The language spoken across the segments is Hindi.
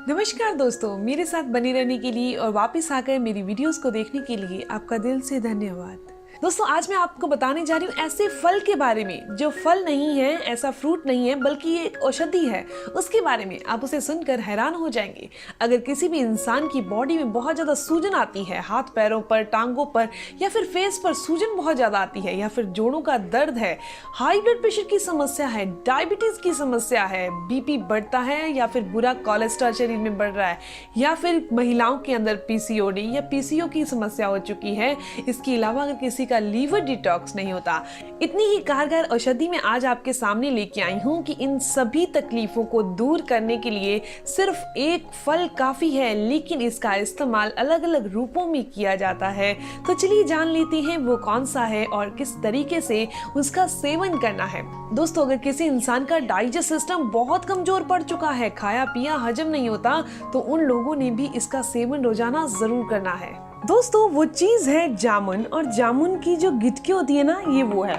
नमस्कार दोस्तों, मेरे साथ बने रहने के लिए और वापस आकर मेरी वीडियोस को देखने के लिए आपका दिल से धन्यवाद। दोस्तों, आज मैं आपको बताने जा रही हूँ ऐसे फल के बारे में जो फल नहीं है, ऐसा फ्रूट नहीं है, बल्कि ये एक औषधि है। उसके बारे में आप उसे सुनकर हैरान हो जाएंगे। अगर किसी भी इंसान की बॉडी में बहुत ज़्यादा सूजन आती है, हाथ पैरों पर, टांगों पर या फिर फेस पर सूजन बहुत ज़्यादा आती है, या फिर जोड़ों का दर्द है, हाई ब्लड प्रेशर की समस्या है, डायबिटीज़ की समस्या है, बीपी बढ़ता है या फिर बुरा कोलेस्ट्रॉल शरीर में बढ़ रहा है, या फिर महिलाओं के अंदर पीसीओडी या पीसीओ की समस्या हो चुकी है, इसके अलावा अगर किसी का लीवर डिटॉक्स नहीं होता, इतनी ही कारगर औषधि मैं आज आपके सामने लेके आई हूँ कि इन सभी तकलीफों को दूर करने के लिए सिर्फ एक फल काफी है, लेकिन इसका इस्तेमाल अलग अलग रूपों में किया जाता है। तो चलिए जान लेते हैं वो कौन सा है और किस तरीके से उसका सेवन करना है। दोस्तों, अगर किसी इंसान का डाइजेस्ट सिस्टम बहुत कमजोर पड़ चुका है, खाया पिया हजम नहीं होता, तो उन लोगों ने भी इसका सेवन रोजाना जरूर करना है। दोस्तों, वो चीज है जामुन, और जामुन की जो गिटकी होती है ना, ये वो है।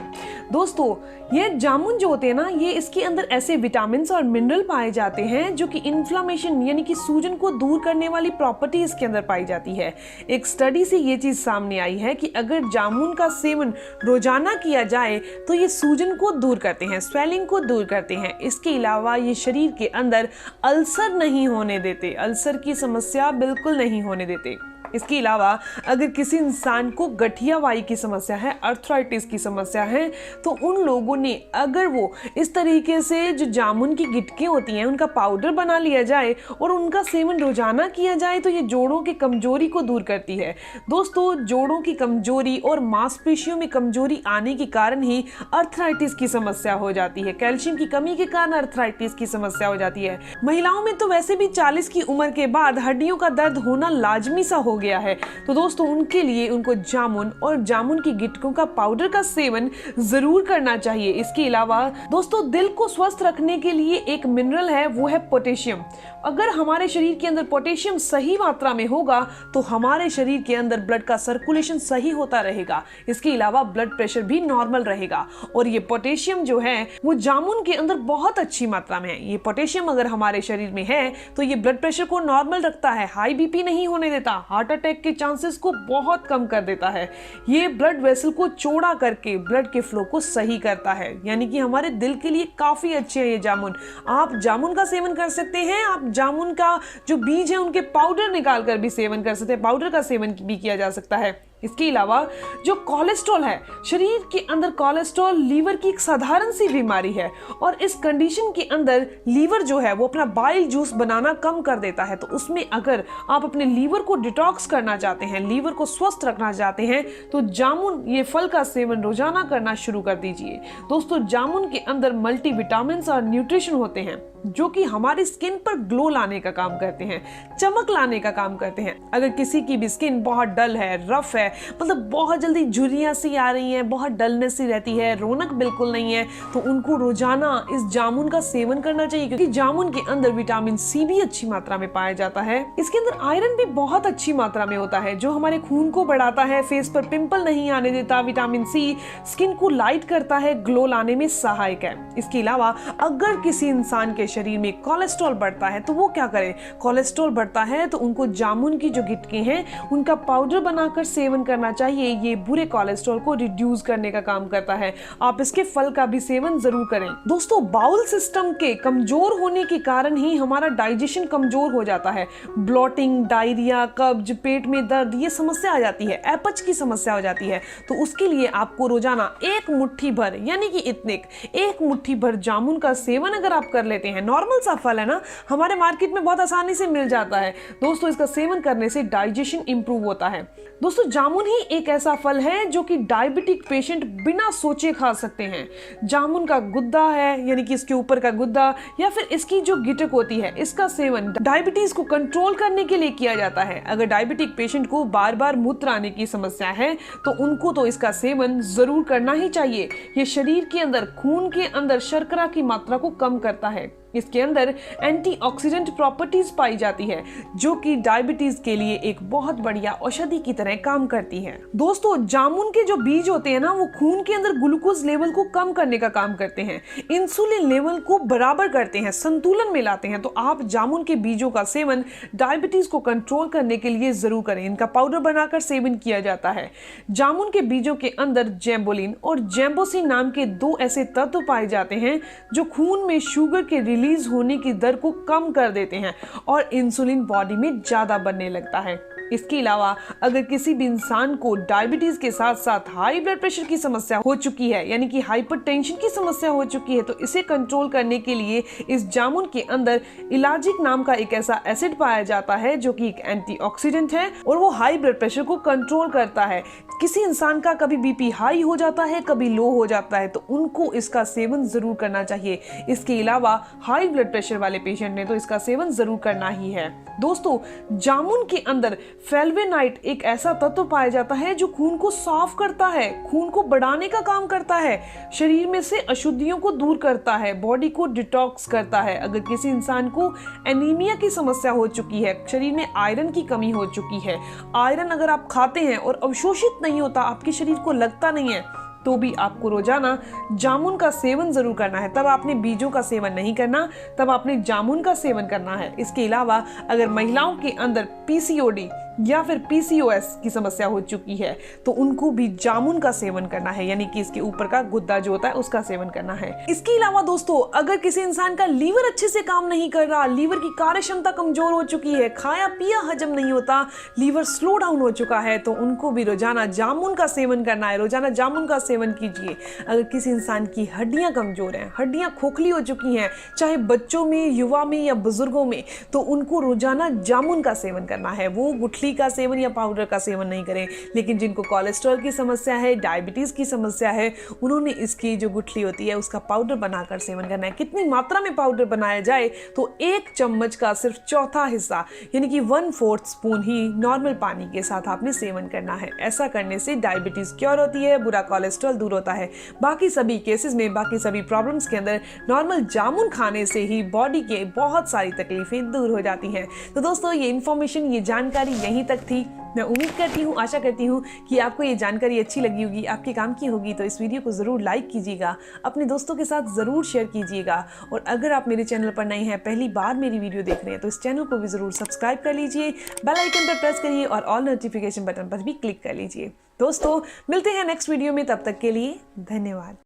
दोस्तों, ये जामुन जो होते हैं ना, ये इसके अंदर ऐसे विटामिन और मिनरल पाए जाते हैं जो कि इन्फ्लामेशन यानी कि सूजन को दूर करने वाली प्रॉपर्टी इसके अंदर पाई जाती है। एक स्टडी से ये चीज सामने आई है कि अगर जामुन का सेवन रोजाना किया जाए तो ये सूजन को दूर करते हैं, स्वेलिंग को दूर करते हैं। इसके अलावा ये शरीर के अंदर अल्सर नहीं होने देते, अल्सर की समस्या बिल्कुल नहीं होने देते। इसके अलावा अगर किसी इंसान को गठिया वाई की समस्या है, अर्थराइटिस की समस्या है, तो उन लोगों ने अगर वो इस तरीके से जो जामुन की गिटकें होती हैं उनका पाउडर बना लिया जाए और उनका सेवन रोजाना किया जाए तो ये जोड़ों की कमजोरी को दूर करती है। दोस्तों, जोड़ों की कमजोरी और मांसपेशियों में कमजोरी आने के कारण ही अर्थराइटिस की समस्या हो जाती है। कैल्शियम की कमी के कारण अर्थराइटिस की समस्या हो जाती है। महिलाओं में तो वैसे भी 40 की उम्र के बाद हड्डियों का दर्द होना लाजमी सा हो गया है, तो दोस्तों उनके लिए उनको जामुन और जामुन की गिटकों का पाउडर का सेवन जरूर करना चाहिए। इसके अलावा दोस्तों, दिल को स्वस्थ रखने के लिए एक मिनरल है, वो है पोटेशियम। अगर हमारे शरीर के अंदर पोटेशियम सही मात्रा में होगा तो हमारे शरीर के अंदर ब्लड का सर्कुलेशन सही होता रहेगा। इसके अलावा ब्लड प्रेशर भी नॉर्मल रहेगा। और ये पोटेशियम जो है वो जामुन के अंदर बहुत अच्छी मात्रा में है। ये पोटेशियम अगर हमारे शरीर में है तो ये ब्लड प्रेशर को नॉर्मल रखता है, हाई बीपी नहीं होने देता, हार्ट अटैक के चांसेस को बहुत कम कर देता है। ये ब्लड वेसल को चौड़ा करके ब्लड के फ्लो को सही करता है, यानी कि हमारे दिल के लिए काफी अच्छे है ये जामुन। आप जामुन का सेवन कर सकते हैं, आप जामुन का जो बीज है उनके पाउडर निकाल कर भी सेवन कर सकते हैं, पाउडर का सेवन भी किया जा सकता है। इसके अलावा जो कोलेस्ट्रॉल है, शरीर के अंदर कोलेस्ट्रॉल लीवर की एक साधारण सी बीमारी है, और इस कंडीशन के अंदर लीवर जो है वो अपना बाइल जूस बनाना कम कर देता है। तो उसमें अगर आप अपने लीवर को डिटॉक्स करना चाहते हैं, लीवर को स्वस्थ रखना चाहते हैं, तो जामुन ये फल का सेवन रोजाना करना शुरू कर दीजिए। दोस्तों, जामुन के अंदर मल्टीविटामिन्स और न्यूट्रिशन होते हैं जो कि हमारी स्किन पर ग्लो लाने का काम करते हैं, चमक लाने का काम करते हैं। अगर किसी की भी स्किन बहुत डल है, रफ है, मतलब बहुत जल्दी झुर्रियां सी आ रही हैं, बहुत डलनेस सी रहती है, रौनक बिल्कुल नहीं है, तो उनको रोजाना इस जामुन का सेवन करना चाहिए, क्योंकि जामुन के अंदर विटामिन सी भी अच्छी मात्रा में पाया जाता है। इसके अंदर आयरन भी बहुत अच्छी मात्रा में होता है जो हमारे खून को बढ़ाता है, फेस पर पिंपल नहीं आने देता। विटामिन सी स्किन को लाइट करता है, ग्लो लाने में सहायक है। इसके अलावा अगर किसी इंसान के शरीर में कोलेस्ट्रॉल बढ़ता है तो वो क्या करे, कोलेस्ट्रॉल बढ़ता है तो उनको जामुन की जो गिटके हैं उनका पाउडर बनाकर सेवन करना चाहिए। ये बुरे कोलेस्ट्रॉल को रिड्यूस करने का काम करता है। आप इसके फल का भी सेवन जरूर करें। दोस्तों, बाउल सिस्टम के कमजोर होने के कारण ही हमारा डाइजेशन कमजोर हो जाता है। ब्लॉटिंग, डायरिया, कब्ज, पेट में दर्द, ये समस्या आ जाती है, अपच की समस्या हो जाती है। तो उसके लिए आपको रोजाना एक मुट्ठी भर, यानी कि इतने एक मुट्ठी भर जामुन का सेवन अगर आप कर लेते हैं, नॉर्मल सा फल है ना, हमारे मार्केट में बहुत आसानी से मिल जाता है। दोस्तों, इसका सेवन करने से डाइजेशन इंप्रूव होता है। दोस्तों, जामुन ही एक ऐसा फल है जो कि डायबिटिक पेशेंट बिना सोचे खा सकते हैं। जामुन का गुद्दा है, यानी कि इसके ऊपर का गुद्दा या फिर इसकी जो गिटक होती है, इसका सेवन डायबिटीज को कंट्रोल करने के लिए किया जाता है। अगर डायबिटिक पेशेंट को बार बार मूत्र आने की समस्या है तो उनको तो इसका सेवन जरूर करना ही चाहिए। ये शरीर के अंदर, खून के अंदर शर्करा की मात्रा को कम करता है। इसके अंदर एंटीऑक्सीडेंट प्रॉपर्टीज पाई जाती है जो कि डायबिटीज के लिए एक बहुत बढ़िया औषधि की तरह काम करती है। दोस्तों, जामुन के जो बीज होते हैं ना, वो खून के अंदर ग्लूकोज लेवल को कम करने का काम करते हैं, इंसुलिन लेवल को बराबर करते हैं, संतुलन में लाते हैं। तो आप जामुन के बीजों का सेवन डायबिटीज को कंट्रोल करने के लिए जरूर करें। इनका पाउडर बनाकर सेवन किया जाता है। जामुन के बीजों के अंदर जैम्बोलिन और जैम्बोसिन नाम के 2 ऐसे तत्व पाए जाते हैं जो खून में शुगर के रिलीज होने की दर को कम कर देते हैं और इंसुलिन बॉडी में ज्यादा बनने लगता है। इसके अलावा अगर किसी भी इंसान को डायबिटीज के साथ साथ हाई ब्लड प्रेशर की समस्या हो चुकी है, यानी कि हाइपरटेंशन की समस्या हो चुकी है, तो इसे कंट्रोल करने के लिए इस जामुन के अंदर इलाजिक नाम का एक ऐसा एसिड पाया जाता है जो कि एक एंटीऑक्सीडेंट है और वो हाई ब्लड प्रेशर को कंट्रोल करता है। किसी इंसान का कभी बीपी हाई हो जाता है, कभी लो हो जाता है, तो उनको इसका सेवन जरूर करना चाहिए। इसके अलावा हाई ब्लड प्रेशर वाले पेशेंट ने तो इसका सेवन जरूर करना ही है। दोस्तों, जामुन के अंदर फ्लेवोनाइड एक ऐसा तत्व पाया जाता है जो खून को साफ करता है, खून को बढ़ाने का काम करता है, शरीर में से अशुद्धियों को दूर करता है, बॉडी को डिटॉक्स करता है। अगर किसी इंसान को एनीमिया की समस्या हो चुकी है, शरीर में आयरन की कमी हो चुकी है, आयरन अगर आप खाते हैं और अवशोषित नहीं होता, आपके शरीर को लगता नहीं है, तो भी आपको रोजाना जामुन का सेवन जरूर करना है। तब आपने बीजों का सेवन नहीं करना, तब आपने जामुन का सेवन करना है। इसके अलावा अगर महिलाओं के अंदर पीसीओडी या फिर पीसीओएस की समस्या हो चुकी है तो उनको भी जामुन का सेवन करना है, यानी कि इसके ऊपर का गुद्दा जो होता है उसका सेवन करना है। इसके अलावा दोस्तों, अगर किसी इंसान का लीवर अच्छे से काम नहीं कर रहा, लीवर की कार्य क्षमता कमजोर हो चुकी है, खाया पिया हजम नहीं होता, लीवर स्लो डाउन हो चुका है, तो उनको भी रोजाना जामुन का सेवन करना है। रोजाना जामुन का सेवन कीजिए। अगर किसी इंसान की हड्डियां कमजोर हैं, हड्डियां खोखली हो चुकी हैं, चाहे बच्चों में, युवा में या बुजुर्गों में, तो उनको रोजाना जामुन का सेवन करना है। वो गुठली का सेवन या पाउडर का सेवन नहीं करें। लेकिन जिनको कोलेस्ट्रॉल की समस्या है, डायबिटीज की समस्या है, उन्होंने इसकी जो गुठली होती है उसका पाउडर बनाकर सेवन करना है। कितनी मात्रा में पाउडर बनाया जाए तो 1 चम्मच का सिर्फ चौथा हिस्सा, यानी कि 1/4 स्पून ही नॉर्मल पानी के साथ आपने सेवन करना है। ऐसा करने से डायबिटीज क्योर होती है, बुरा कोलेस्ट्रॉल दूर होता है। बाकी सभी केसेस में, बाकी सभी प्रॉब्लम्स के अंदर नॉर्मल जामुन खाने से ही बॉडी के बहुत सारी तकलीफें दूर हो जाती हैं। तो दोस्तों, ये इन्फॉर्मेशन, ये जानकारी यहीं तक थी। मैं उम्मीद करती हूँ, आशा करती हूँ कि आपको ये जानकारी अच्छी लगी होगी, आपके काम की होगी। तो इस वीडियो को ज़रूर लाइक कीजिएगा, अपने दोस्तों के साथ ज़रूर शेयर कीजिएगा। और अगर आप मेरे चैनल पर नए हैं, पहली बार मेरी वीडियो देख रहे हैं, तो इस चैनल को भी ज़रूर सब्सक्राइब कर लीजिए, बेल आइकन पर प्रेस करिए और ऑल नोटिफिकेशन बटन पर भी क्लिक कर लीजिए। दोस्तों, मिलते हैं नेक्स्ट वीडियो में, तब तक के लिए धन्यवाद।